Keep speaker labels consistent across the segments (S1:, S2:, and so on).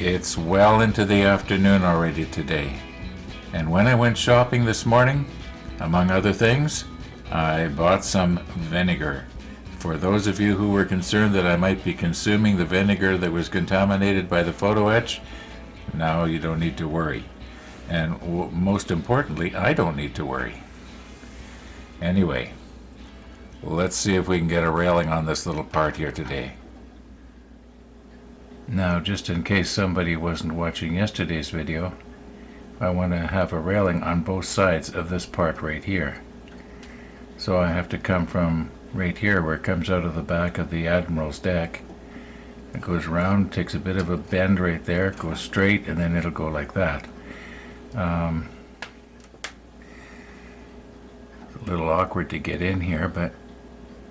S1: It's well into the afternoon already today, and when I went shopping this morning, among other things, I bought some vinegar. For those of you who were concerned that I might be consuming the vinegar that was contaminated by the photo etch, now you don't need to worry. And most importantly, I don't need to worry. Anyway, let's see if we can get a railing on this little part here today. Now, just in case somebody wasn't watching yesterday's video, I want to have a railing on both sides of this part right here. So I have to come from right here where it comes out of the back of the Admiral's deck. It goes round, takes a bit of a bend right there, goes straight, and then it'll go like that. It's a little awkward to get in here, but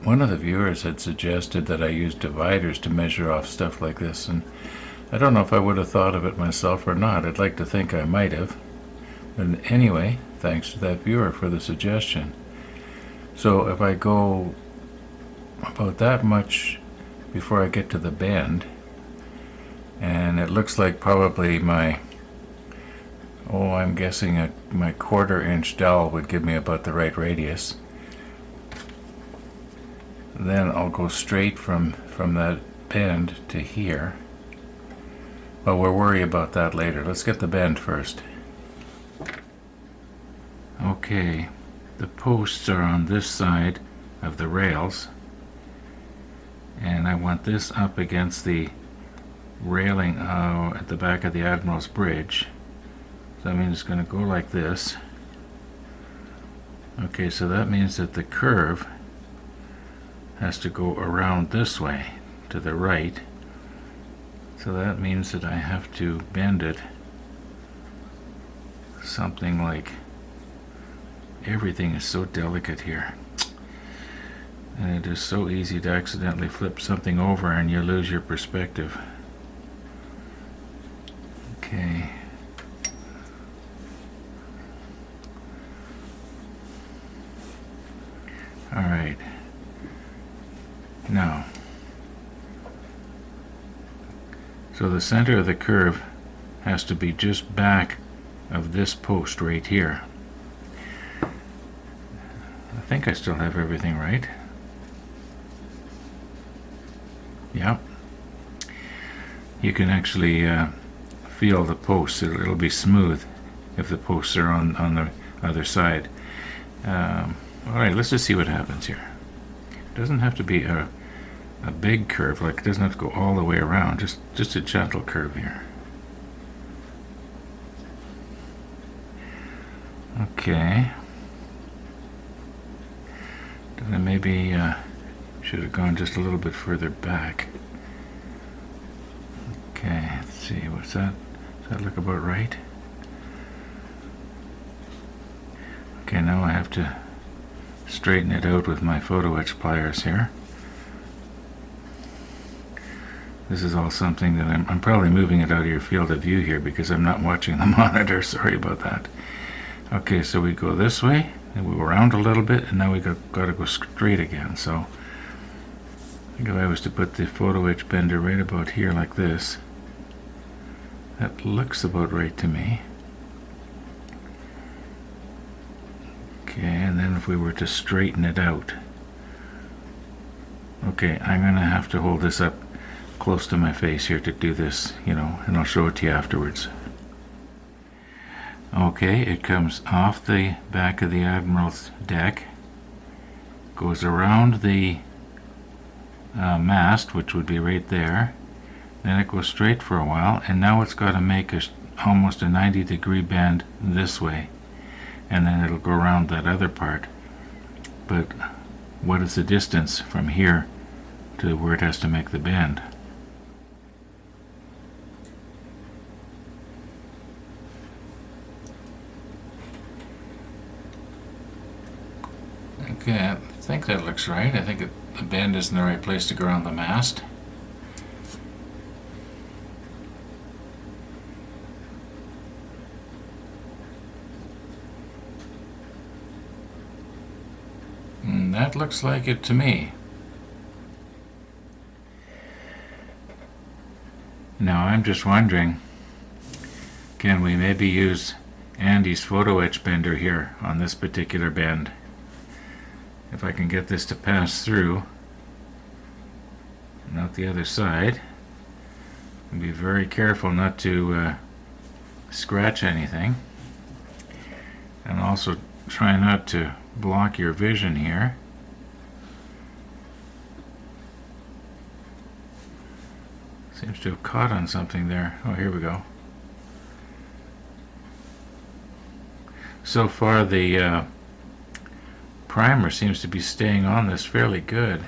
S1: one of the viewers had suggested that I use dividers to measure off stuff like this, and I don't know if I would have thought of it myself or not. I'd like to think I might have. But anyway, thanks to that viewer for the suggestion. So if I go about that much before I get to the bend, and it looks like probably I'm guessing my 1/4 inch dowel would give me about the right radius. Then I'll go straight from that bend to here. Well, we'll worry about that later. Let's get the bend first. Okay, the posts are on this side of the rails, and I want this up against the railing at the back of the Admiral's Bridge. So that means it's going to go like this. Okay, so that means that the curve has to go around this way to the right. So that means that I have to bend it something like, everything is so delicate here. And it is so easy to accidentally flip something over and you lose your perspective. Okay. All right. Now, so the center of the curve has to be just back of this post right here. I think I still have everything right. Yeah. You can actually feel the posts. It'll be smooth if the posts are on the other side. All right, let's just see what happens here. It doesn't have to be a big curve, like it doesn't have to go all the way around, just a gentle curve here. Okay. Then maybe should have gone just a little bit further back. Okay, let's see, what's that? Does that look about right? Okay, now I have to straighten it out with my photo etch pliers here. This is all something that I'm probably moving it out of your field of view here because I'm not watching the monitor. Sorry about that. Okay, so we go this way, and we go around a little bit, and now we got to go straight again. So I think if I was to put the photo etch bender right about here like this, that looks about right to me. Okay, and then if we were to straighten it out. Okay, I'm going to have to hold this up close to my face here to do this, and I'll show it to you afterwards. Okay, it comes off the back of the Admiral's deck, goes around the mast, which would be right there, then it goes straight for a while, and now it's got to make almost a 90-degree bend this way, and then it'll go around that other part. But what is the distance from here to where it has to make the bend? Okay, I think that looks right. I think the bend is in the right place to go around the mast. And that looks like it to me. Now I'm just wondering, can we maybe use Andy's photo etch bender here on this particular bend? If I can get this to pass through and out the other side, and be very careful not to scratch anything, and also try not to block your vision here. Seems to have caught on something there. Oh, here we go. So far the primer seems to be staying on this fairly good.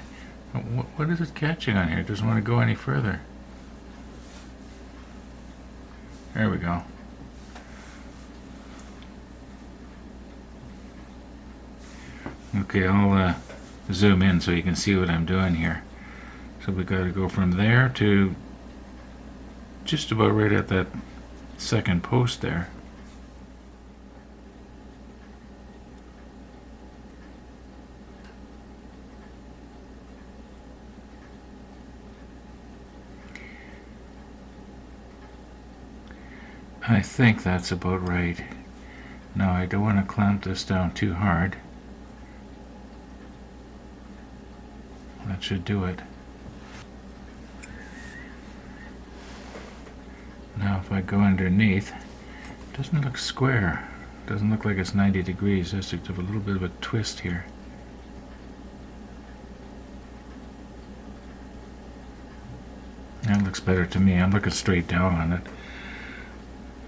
S1: What is it catching on here? It doesn't want to go any further. There we go. Okay, I'll zoom in so you can see what I'm doing here. So we got to go from there to just about right at that second post there. I think that's about right. Now I don't want to clamp this down too hard. That should do it. Now if I go underneath, it doesn't look square. It doesn't look like it's 90 degrees. It has a little bit of a twist here. That looks better to me. I'm looking straight down on it.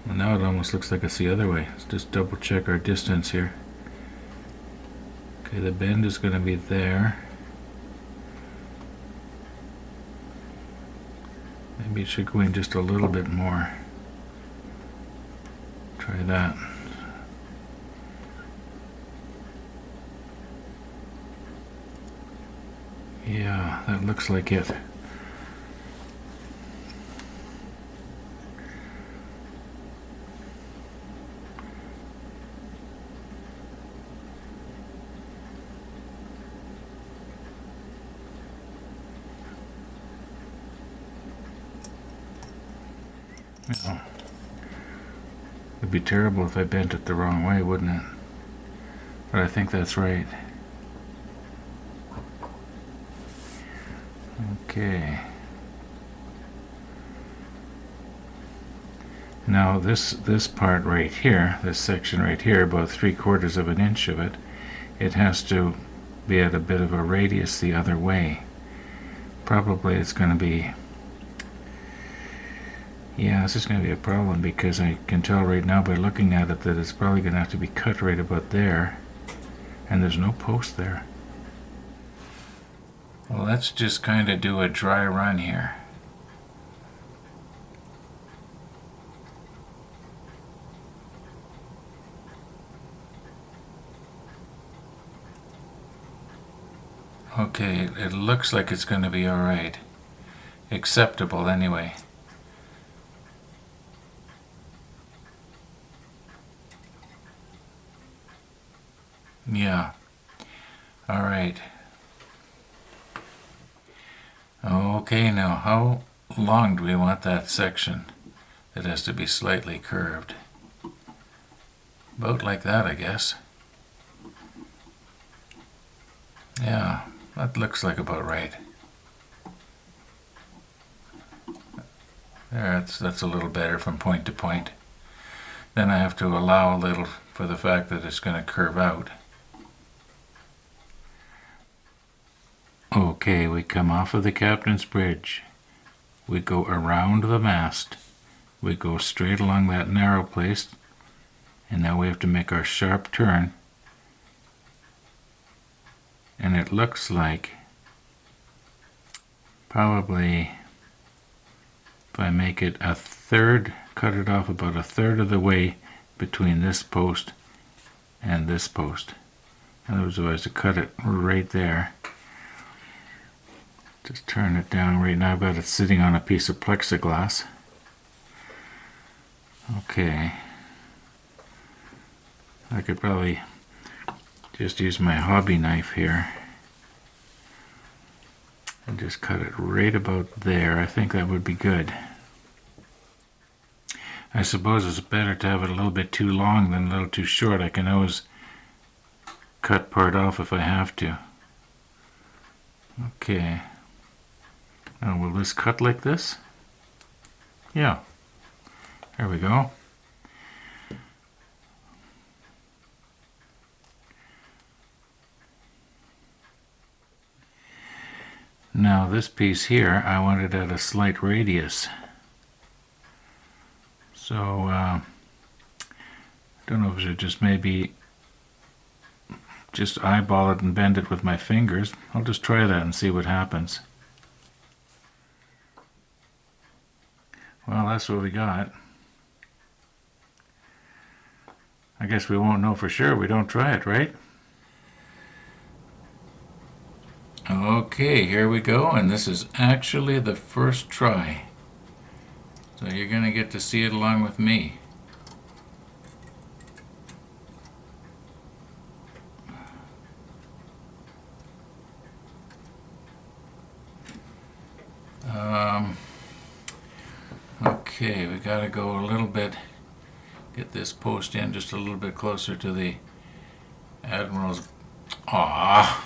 S1: Well, now it almost looks like it's the other way. Let's just double check our distance here. Okay, the bend is going to be there. Maybe it should go in just a little bit more. Try that. Yeah, that looks like it. Oh. It'd be terrible if I bent it the wrong way, wouldn't it? But I think that's right. Okay. Now this part right here, this section right here, about 3/4 of an inch of it, it has to be at a bit of a radius the other way. Probably it's going to be, yeah, this is going to be a problem because I can tell right now by looking at it that it's probably going to have to be cut right about there, and there's no post there. Well, let's just kind of do a dry run here. Okay, it looks like it's going to be alright. Acceptable anyway. Yeah. Alright. Okay, now how long do we want that section? It has to be slightly curved. About like that, I guess. Yeah, that looks like about right. There, that's a little better from point to point. Then I have to allow a little for the fact that it's going to curve out. Okay, we come off of the Captain's Bridge. We go around the mast. We go straight along that narrow place. And now we have to make our sharp turn. And it looks like probably if I make it a third, cut it off about a third of the way between this post and this post. In other words, if I was to cut it right there, just turn it down. Right now I've got it sitting on a piece of plexiglass. Okay. I could probably just use my hobby knife here and just cut it right about there. I think that would be good. I suppose it's better to have it a little bit too long than a little too short. I can always cut part off if I have to. Okay. Now, will this cut like this? Yeah. There we go. Now this piece here, I want it at a slight radius. So, I don't know if I should just maybe just eyeball it and bend it with my fingers. I'll just try that and see what happens. Well, that's what we got. I guess we won't know for sure. We don't try it, right? Okay, here we go, and this is actually the first try. So you're going to get to see it along with me. Okay, we got to go a little bit, get this post in just a little bit closer to the Admiral's. Aww.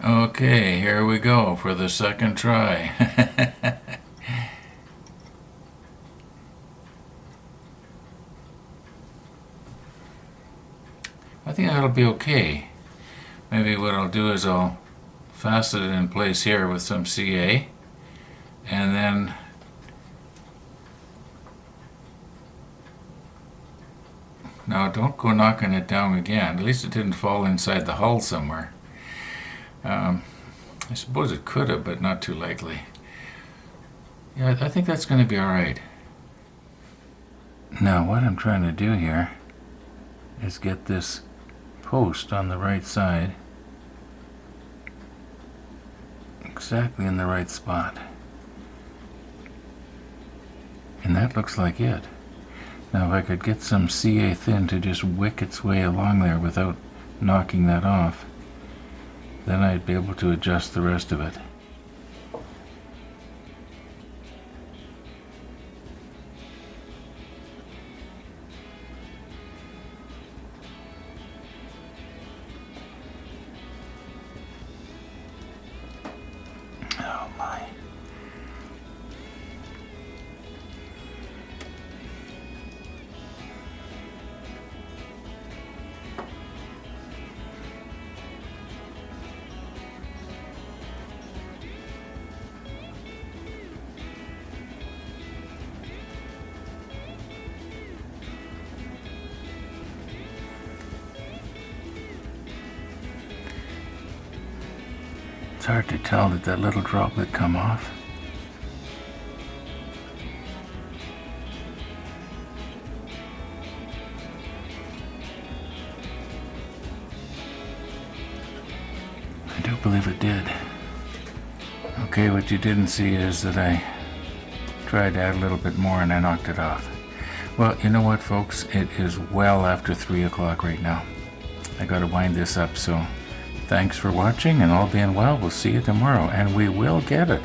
S1: Okay, here we go for the second try. I think that'll be okay. Maybe what I'll do is I'll fasten it in place here with some CA, and then now don't go knocking it down again. At least it didn't fall inside the hull somewhere. I suppose it could have, but not too likely. Yeah, I think that's going to be alright. Now what I'm trying to do here is get this post on the right side exactly in the right spot. And that looks like it. Now if I could get some CA thin to just wick its way along there without knocking that off, then I'd be able to adjust the rest of it. Oh my. It's hard to tell. Did that little droplet come off? I do believe it did. Okay, what you didn't see is that I tried to add a little bit more and I knocked it off. Well, you know what, folks? It is well after 3 o'clock right now. I gotta wind this up, so thanks for watching, and all being well, we'll see you tomorrow, and we will get it.